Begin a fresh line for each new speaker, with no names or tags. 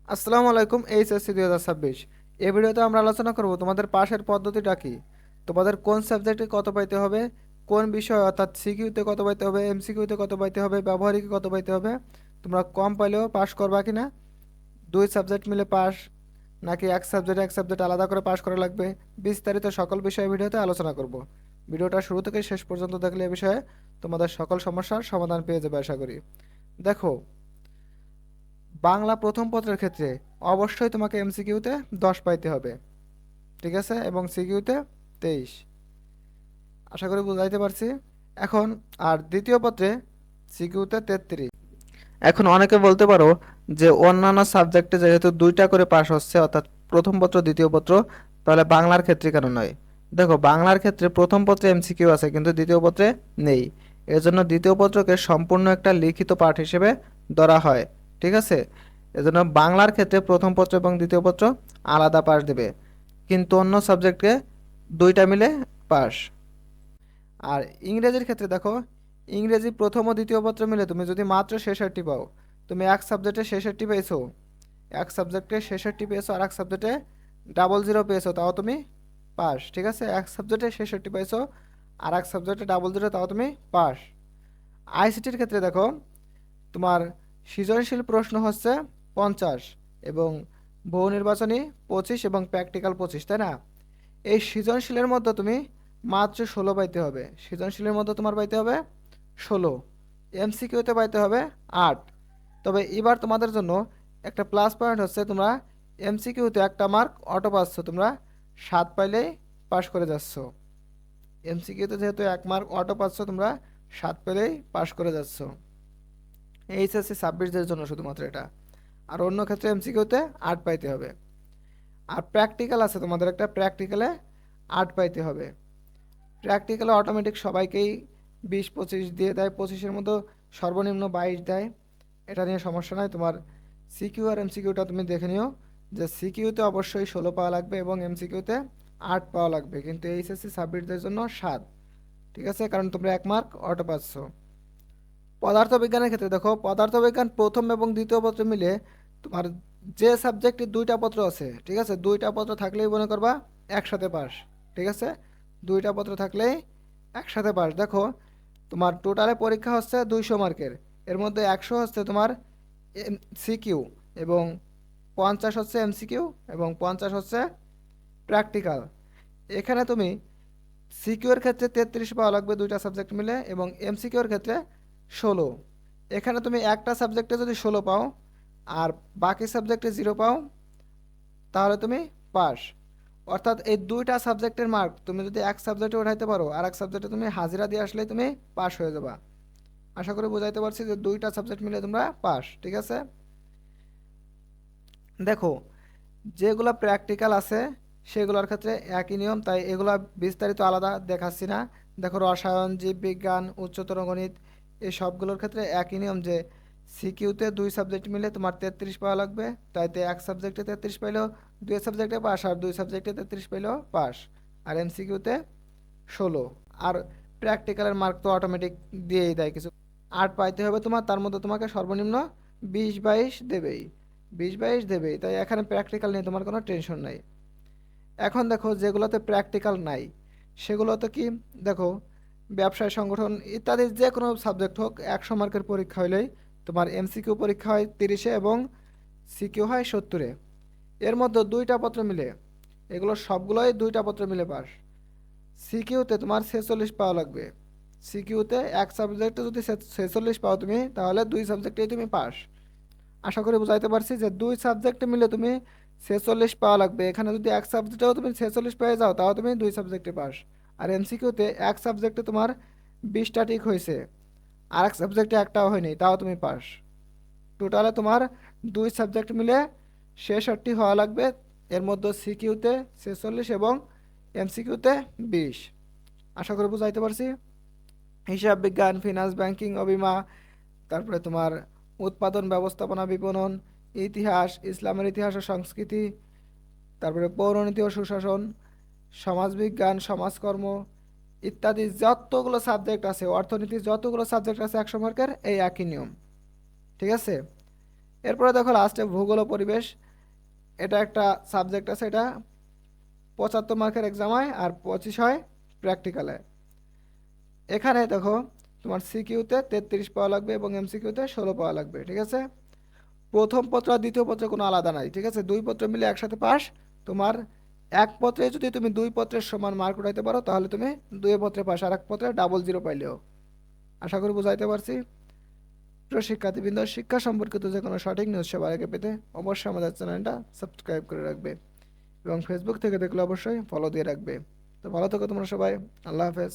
আসসালামু আলাইকুম। এইচএসসি 2026 এই ভিডিওতে আমরা আলোচনা করব তোমাদের পাশের পদ্ধতিটা কি, তোমাদের কোন সাবজেক্টে কত পাইতে হবে, কোন বিষয় অর্থাৎ সিকিউতে কত পাইতে হবে, এমসিকিউতে কত পাইতে হবে, ব্যবহারিকে কত পাইতে হবে, তোমরা কম পাইলেও পাস করবা কিনা, দুই সাবজেক্ট মিলে পাস নাকি এক সাবজেক্ট আলাদা করে পাস করা লাগবে, বিস্তারিত সকল বিষয়ে ভিডিওতে আলোচনা করব। ভিডিওটা শুরু থেকে শেষ পর্যন্ত দেখলে এ বিষয়ে তোমাদের সকল সমস্যার সমাধান পেয়ে যাবে আশা করি। দেখো, বাংলা প্রথম পত্রের ক্ষেত্রে অবশ্যই তোমাকে এমসিকিউতে 10 পাইতে হবে, ঠিক আছে, এবং সিকিউতে 23। আশা করি বুঝাইতে পারছি। এখন আর দ্বিতীয় পত্রে সিকিউতে 33। এখন অনেকে বলতে পারো যে অন্যান্য সাবজেক্টে যেহেতু দুইটা করে পাস হচ্ছে, অর্থাৎ প্রথম পত্র দ্বিতীয় পত্র, তাহলে বাংলার ক্ষেত্রে কেন নয়? দেখো, বাংলার ক্ষেত্রে প্রথম পত্রে এমসিকিউ আছে কিন্তু দ্বিতীয় পত্রে নেই। এজন্য দ্বিতীয় পত্রকে সম্পূর্ণ একটা লিখিত পাঠ হিসেবে ধরা হয়, ঠিক আছে। এজন্য বাংলার ক্ষেত্রে প্রথম পত্র এবং দ্বিতীয় পত্র আলাদা পাস দেবে, কিন্তু অন্য সাবজেক্টকে দুইটা মিলে পাস। আর ইংরেজির ক্ষেত্রে দেখো, ইংরেজি প্রথম ও দ্বিতীয় পত্র মিলে তুমি যদি মাত্র 66 পাও, তুমি এক সাবজেক্টে 66 পেয়েছো, এক সাবজেক্টে 66 পেয়েছো আর এক সাবজেক্টে 00 পেয়েছো, তাও তুমি পাস, ঠিক আছে। এক সাবজেক্টে 66 পেয়েছো আর এক সাবজেক্টে 00, তাও তুমি পাস। আইসিটির ক্ষেত্রে দেখো, তোমার সৃজনশীল প্রশ্ন হচ্ছে 50 এবং বহু নির্বাচনী 25 এবং প্র্যাকটিক্যাল 25, তাই না? এই সৃজনশীলের মধ্যে তুমি মাত্র 16 পাইতে হবে, সৃজনশীলের মধ্যে তোমার পাইতে হবে 16, এমসিকিউতে পাইতে হবে 8। তবে এবার তোমাদের জন্য একটা প্লাস পয়েন্ট হচ্ছে, তোমরা এমসিকিউতে একটা মার্ক অটো পাচ্ছ, তোমরা 7 পাইলেই পাস করে যাচ্ছ। এমসিকিউতে যেহেতু এক মার্ক অটো পাচ্ছ, তোমরা 7 পেলেই পাস করে যাচ্ছ। এইচএসসি 26-দের জন্য শুধুমাত্র এটা। আর অন্য ক্ষেত্রে এমসিকিউতে 8 পাইতে হবে। আর প্র্যাকটিক্যাল আছে তোমাদের, একটা প্র্যাকটিক্যালে 8 পাইতে হবে। প্র্যাকটিক্যালে অটোমেটিক সবাইকেই 20-25 দিয়ে দেয়, 25-এর মতো সর্বনিম্ন 22 দেয়। এটা নিয়ে সমস্যা নাই। তোমার সিকিউ আর এমসিকিউটা তুমি দেখে নিও, যে সিকিউতে অবশ্যই 16 পাওয়া লাগবে এবং এমসিকিউতে 8 পাওয়া লাগবে, কিন্তু এইচএসসি 26-দের জন্য 7, ঠিক আছে, কারণ তোমরা এক মার্ক অটো পাচ্ছ। পদার্থবিজ্ঞানের ক্ষেত্রে দেখো, পদার্থবিজ্ঞান প্রথম এবং দ্বিতীয় পত্র মিলে তোমার যে সাবজেক্টে দুইটা পত্র আছে, ঠিক আছে, দুইটা পত্র থাকলেই মনে করবা একসাথে পাস, ঠিক আছে, দুইটা পত্র থাকলেই একসাথে পাস। দেখো, তোমার টোটালে পরীক্ষা হচ্ছে 200 মার্কের, এর মধ্যে 100 হচ্ছে তোমার সিকিউ এবং 50 হচ্ছে এমসিকিউ এবং 50 হচ্ছে প্র্যাকটিক্যাল। এখানে তুমি সিকিউর ক্ষেত্রে 33 পাওয়া লাগবে দুইটা সাবজেক্ট মিলে এবং এমসিকিউর ক্ষেত্রে 16। এখানে তুমি একটা সাবজেক্টে যদি 16 পাও আর বাকি সাবজেক্টে 0 পাও, তাহলে তুমি পাস। অর্থাৎ এই দুইটা সাবজেক্টের মার্ক তুমি যদি এক সাবজেক্টে উঠাইতে পারো আর এক সাবজেক্টে তুমি হাজিরা দিয়ে আসলেই তুমি পাস হয়ে যাবা। আশা করি বুঝাইতে পারছি যে দুইটা সাবজেক্ট মিলে তোমরা পাস, ঠিক আছে। দেখো, যেগুলো প্র্যাকটিক্যাল আছে সেগুলোর ক্ষেত্রে একই নিয়ম, তাই এগুলা বিস্তারিত আলাদা দেখাচ্ছি না। দেখো, রসায়ন, জীববিজ্ঞান, উচ্চতর গণিত, এই সবগুলোর ক্ষেত্রে একই নিয়ম, যে সিকিউতে দুই সাবজেক্ট মিলে তোমার 33 পাওয়া লাগবে, তাইতে এক সাবজেক্টে 33 পাইলেও দুই সাবজেক্টে পাস, আর দুই সাবজেক্টে 33 পাইলেও পাস। আর এমসিকিউতে 16। আর প্র্যাকটিক্যালের মার্ক তো অটোমেটিক দিয়েই দেয়, কিছু 8 পাইতে হবে তোমার, তার মধ্যে তোমাকে সর্বনিম্ন 20-22 দেবেই, 20-22 দেবেই, তাই এখানে প্র্যাকটিক্যাল নিয়ে তোমার কোনো টেনশন নাই। এখন দেখো, যেগুলোতে প্র্যাকটিক্যাল নাই সেগুলোতে কি, দেখো, ব্যবসায় সংগঠন ইত্যাদি যে কোনো সাবজেক্ট হোক, 100 মার্কের পরীক্ষা হইলেই তোমার এমসিকিউ পরীক্ষা হয় 30-এ এবং সিকিউ হয় 70-এ। এর মধ্যে দুইটা পত্র মিলে, এগুলো সবগুলোই দুইটা পত্র মিলে পাস। সিকিউতে তোমার 46 পাওয়া লাগবে, সিকিউতে এক সাবজেক্টে যদি 46 পাও তুমি, তাহলে দুই সাবজেক্টেই তুমি পাস। আশা করি বুঝাইতে পারছি যে দুই সাবজেক্টে মিলে তুমি 46 পাওয়া লাগবে। এখানে যদি এক সাবজেক্টেও তুমি 46 পেয়ে যাও, তাও তুমি দুই সাবজেক্টে পাস। আর এমসিকিউতে এক সাবজেক্টে তোমার 20টা ঠিক হয়েছে আর এক সাবজেক্টে একটাও হয়নি, তাও তুমি পাস। টোটালে তোমার দুই সাবজেক্ট মিলে 66 হওয়া লাগবে, এর মধ্যে সিকিউতে 46 এবং এমসিকিউতে 20। আশা করি বুঝাইতে পারছি। হিসাব বিজ্ঞান, ফিনান্স, ব্যাংকিং ও বীমা, তারপরে তোমার উৎপাদন ব্যবস্থাপনা, বিপণন, ইতিহাস, ইসলামের ইতিহাস ও সংস্কৃতি, তারপরে পৌরনীতি ও সুশাসন, সমাজবিজ্ঞান, সমাজকর্ম ইত্যাদি যতগুলো সাবজেক্ট আছে, অর্থনীতি, যতগুলো সাবজেক্ট আছে 100 মার্কের, এই একই নিয়ম, ঠিক আছে। এরপরে দেখো লাস্টে ভূগোল ও পরিবেশ, এটা একটা সাবজেক্ট আছে, এটা 75 মার্কের এক্সাম হয় আর 25 হয় প্র্যাকটিক্যালে। এখানে দেখো তোমার সিকিউতে 33 পাওয়া লাগবে এবং এমসিকিউতে 16 পাওয়া লাগবে, ঠিক আছে। প্রথম পত্র আর দ্বিতীয় পত্রে কোনো আলাদা নাই, ঠিক আছে, দুই পত্র মিলে একসাথে পাস। তোমার এক পত্রে যদি তুমি দুই পত্রের সমান মার্ক উঠাইতে পারো তাহলে তুমি দুই পত্রে পাস, আর এক পত্রে ডাবল জিরো পাইলেও। আশা করি বুঝাইতে পারছি। প্রিয় শিক্ষার্থীবৃন্দ, শিক্ষা সম্পর্কিত যে কোনো সঠিক নিউজ সবার আগে পেতে অবশ্যই আমাদের চ্যানেলটা সাবস্ক্রাইব করে রাখবে এবং ফেসবুক থেকে দেখলে অবশ্যই ফলো দিয়ে রাখবে। তো ভালো থেকো তোমরা সবাই, আল্লাহ হাফেজ।